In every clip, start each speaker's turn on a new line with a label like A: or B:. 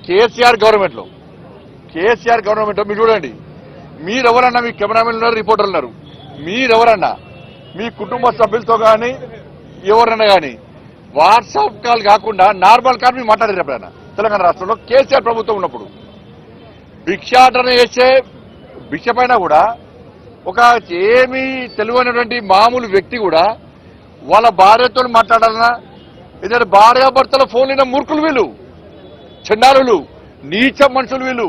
A: కేసీఆర్ గవర్నమెంట్లో మీరు చూడండి, మీరెవరన్నా మీ కెమెరామెన్ ఉన్నారు, రిపోర్టర్లు ఉన్నారు, మీరెవరన్నా మీ కుటుంబ సభ్యులతో కానీ ఎవరన్నా కానీ వాట్సాప్ కాల్ కాకుండా నార్మల్ కాల్ మీరు మాట్లాడారు ఎప్పుడైనా? తెలంగాణ రాష్ట్రంలో కేసీఆర్ ప్రభుత్వం ఉన్నప్పుడు భిక్షాటన చేసే భిక్ష పైన కూడా ఒక ఏమీ తెలియనటువంటి మామూలు వ్యక్తి కూడా వాళ్ళ భార్యతో మాట్లాడాలన్నా ఏదైనా భార్యాభర్తల ఫోన్ అయిన మూర్ఖులు వీళ్ళు, చండాలులు, నీచ మనుషులు వీళ్ళు.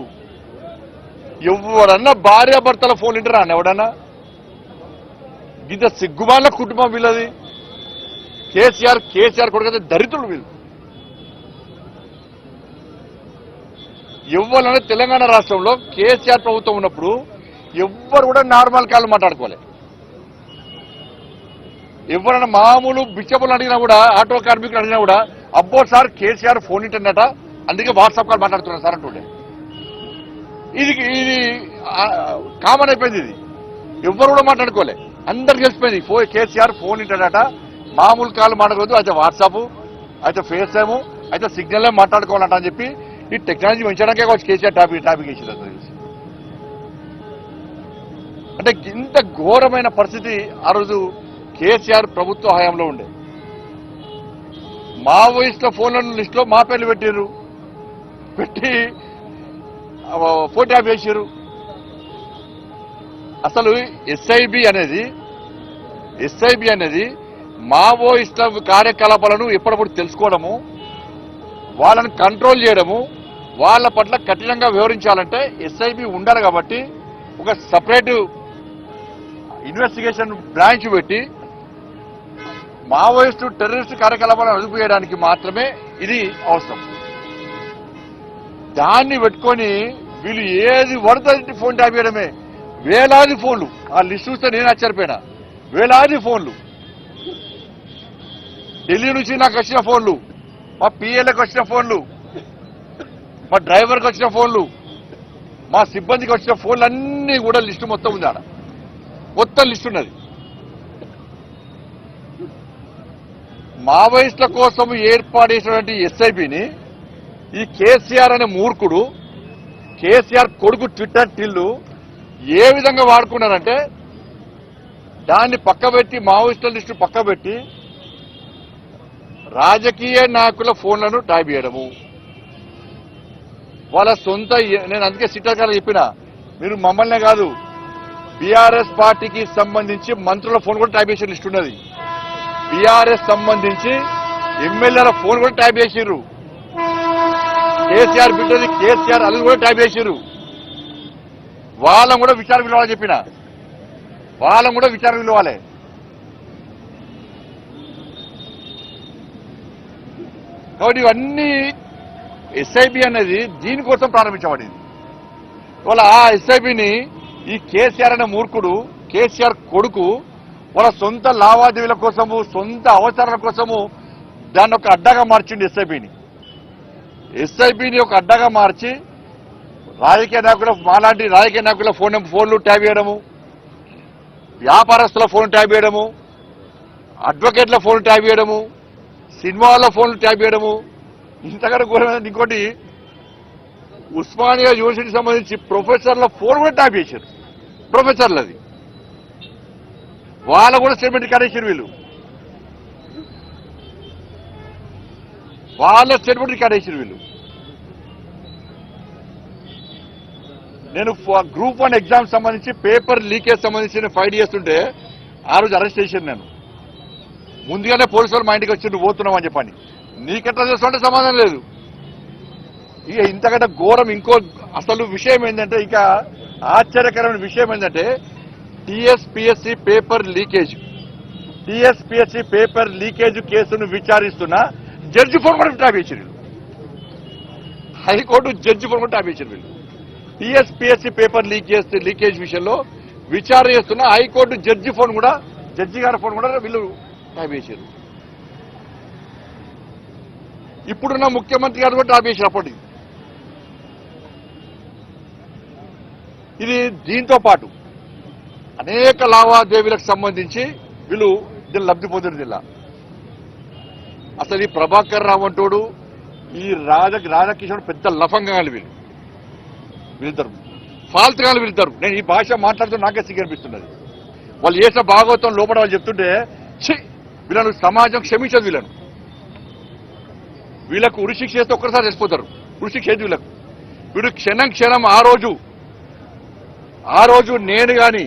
A: ఎవడన్నా భార్యాభర్తల ఫోన్ వింటారా అన్న? ఎవడన్నా? ఇంత సిగ్గుమాల కుటుంబం వీళ్ళది. కేసీఆర్ కొడుకు దరిద్రులు వీళ్ళు. ఎవరన్నా తెలంగాణ రాష్ట్రంలో కేసీఆర్ ప్రభుత్వం ఉన్నప్పుడు ఎవ్వరు కూడా నార్మల్ కాల్ మాట్లాడుకోవాలి. ఎవరైనా మామూలు బిచ్చపులు అడిగినా కూడా, ఆటో కార్మికులు అడిగినా కూడా, అబ్బో సార్ కేసీఆర్ ఫోన్ ఇంటర్నెట, అందుకే వాట్సాప్ కాల్ మాట్లాడుతున్నారు సార్ అంటుండే. ఇది కామన్ అయిపోయింది. ఇది ఎవ్వరు కూడా మాట్లాడుకోలే, అందరికి తెలిసిపోయింది. కేసీఆర్ ఫోన్ ఇంటర్నెట, మామూలు కాల్ మాట్లాడకూడదు, అయితే వాట్సాప్, అయితే ఫేస్ టైము, అయితే సిగ్నల్ మాట్లాడుకోవాలంట అని చెప్పి ఈ టెక్నాలజీ పెంచడానికే కావచ్చు కేసీఆర్ టాపిక్ ఇచ్చింది. అంటే ఇంత ఘోరమైన పరిస్థితి ఆ రోజు కేసీఆర్ ప్రభుత్వ హయాంలో ఉండే. మావోయిస్టుల ఫోన్ల లిస్టులో మా పేర్లు పెట్టి ఫోటో వేసారు. అసలు ఎస్ఐబి అనేది మావోయిస్టుల కార్యకలాపాలను ఎప్పటికప్పుడు తెలుసుకోవడము, వాళ్ళని కంట్రోల్ చేయడము, వాళ్ళ పట్ల కఠినంగా వ్యవహరించాలంటే ఎస్ఐబి ఉండాలి. కాబట్టి ఒక సపరేట్ ఇన్వెస్టిగేషన్ బ్రాంచ్ పెట్టి మావోయిస్టు టెర్రరిస్టు కార్యకలాపాలను అదుపు చేయడానికి మాత్రమే ఇది అవసరం. దాన్ని పెట్టుకొని వీళ్ళు ఏది పడుతుంది ఫోన్ ట్యాప్ చేయడమే. వేలాది ఫోన్లు, ఆ లిస్ట్ చూస్తే నేను ఆశ్చర్యపోయినా. వేలాది ఫోన్లు, ఢిల్లీ నుంచి నాకు వచ్చిన ఫోన్లు, మా పిఏలకు వచ్చిన ఫోన్లు, మా డ్రైవర్కి వచ్చిన ఫోన్లు, మా సిబ్బందికి వచ్చిన ఫోన్లు అన్నీ కూడా లిస్టు మొత్తం ఉంది. ఆడ మొత్తం లిస్ట్ ఉన్నది. మావోయిస్టుల కోసం ఏర్పాటు చేసినటువంటి ఎస్ఐబిని ఈ కేసీఆర్ అనే మూర్ఖుడు, కేసీఆర్ కొడుకు ట్విట్టర్ టిల్లు ఏ విధంగా వాడుకున్నారంటే, దాన్ని పక్కబెట్టి, మావోయిస్టుల లిస్టు పక్కబెట్టి రాజకీయ నాయకుల ఫోన్లను ట్యాప్ చేయడము. వాళ్ళ సొంత, నేను అందుకే సిట్టర్ గారు చెప్పిన, మీరు మమ్మల్నే కాదు బీఆర్ఎస్ పార్టీకి సంబంధించి మంత్రుల ఫోన్ కూడా ట్యాప్ చేసే లిస్ట్ ఉన్నది. బీఆర్ఎస్ సంబంధించి ఎమ్మెల్యేల ఫోన్ కూడా ట్యాప్ చేసిర్రు. కేసీఆర్ బిడ్డది, కేసీఆర్ అల్లు కూడా ట్యాప్ చేసిర్రు. వాళ్ళని కూడా విచారణ పిలవాలని చెప్పిన, వాళ్ళని కూడా విచారణ పిలవాలి. కాబట్టి ఇవన్నీ ఎస్ఐబి అనేది దీనికోసం ప్రారంభించబడింది. వాళ్ళ ఆ ఎస్ఐబిని ఈ కేసీఆర్ అనే మూర్ఖుడు, కేసీఆర్ కొడుకు వాళ్ళ సొంత లావాదేవీల కోసము, సొంత అవసరాల కోసము దాన్ని ఒక అడ్డాగా మార్చింది. ఎస్ఐబిని ఒక అడ్డాగా మార్చి రాజకీయ నాయకుల, మాలాంటి రాజకీయ నాయకుల ఫోన్లు ట్యాప్ చేయడము, వ్యాపారస్తుల ఫోన్ ట్యాప్ చేయడము, అడ్వకేట్ల ఫోన్ ట్యాప్ చేయడము, సినిమాల ఫోన్లు ట్యాప్ చేయడము. ఇంతకన్నా ఘోరమైన ఇంకోటి, ఉస్మానియా యూనివర్సిటీకి సంబంధించి ప్రొఫెసర్ల ఫోన్ కూడా ట్యాప్ చేశారు. ప్రొఫెసర్లది వాళ్ళ కూడా స్టేట్మెంట్ రికార్డ్ చేశారు. వీళ్ళు వాళ్ళ స్టేట్మెంట్ రికార్డ్ చేశారు. వీళ్ళు నేను గ్రూప్ 1 ఎగ్జామ్ సంబంధించి పేపర్ లీకేజ్ సంబంధించి ఫైట్ చేస్తుంటే ఆ రోజు అరెస్ట్ చేశాను. నేను ముందుగానే పోలీసు వాళ్ళు మా ఇంటికి వచ్చి నువ్వు పోతున్నావు అని చెప్పని. నీకెట్లా చేస్తుంటే సమాధానం లేదు. ఇక ఇంతకంటే ఘోరం ఇంకో అసలు విషయం ఏంటంటే, ఇక ఆశ్చర్యకరమైన విషయం ఏంటంటే, టీఎస్పీఎస్సీ పేపర్ లీకేజ్ కేసును విచారిస్తున్న జడ్జి ఫోన్ కూడా ట్యాప్ చేశారు. హైకోర్టు జడ్జి ఫోన్ కూడా ట్యాప్ చేశారు. వీళ్ళు టీఎస్పీఎస్సీ పేపర్ లీకేజ్ విషయంలో విచారణ చేస్తున్న హైకోర్టు జడ్జి ఫోన్ కూడా, జడ్జి గారి ఫోన్ కూడా వీళ్ళు ట్యాప్ చేశారు. ఇప్పుడున్న ముఖ్యమంత్రి గారు కూడా ట్యాప్ చేశారు అప్పటికి. ఇది దీంతో పాటు అనేక లావాదేవీలకు సంబంధించి వీళ్ళు దీన్ని లబ్ధి పొందిన జిల్లా. అసలు ఈ ప్రభాకర్ రావు అంటోడు ఈ రాధాకిషోర్ పెద్ద లఫంగాలు వీళ్ళిద్దరు ఫాల్తుగాలు వీళ్ళిద్దరు. నేను ఈ భాష మాట్లాడుతూ నాకే సిగ్గు అనిపిస్తున్నది. వాళ్ళు చేసిన భాగవతం లోపల వాళ్ళు చెప్తుంటే వీళ్ళను సమాజం క్షమించదు. వీళ్ళకు ఉరిశిక్ష చేస్తే ఒక్కసారి చచ్చిపోతారు. ఉరిశిక్ష ఏది వీళ్ళకు. వీడు క్షణం ఆ రోజు నేను గాని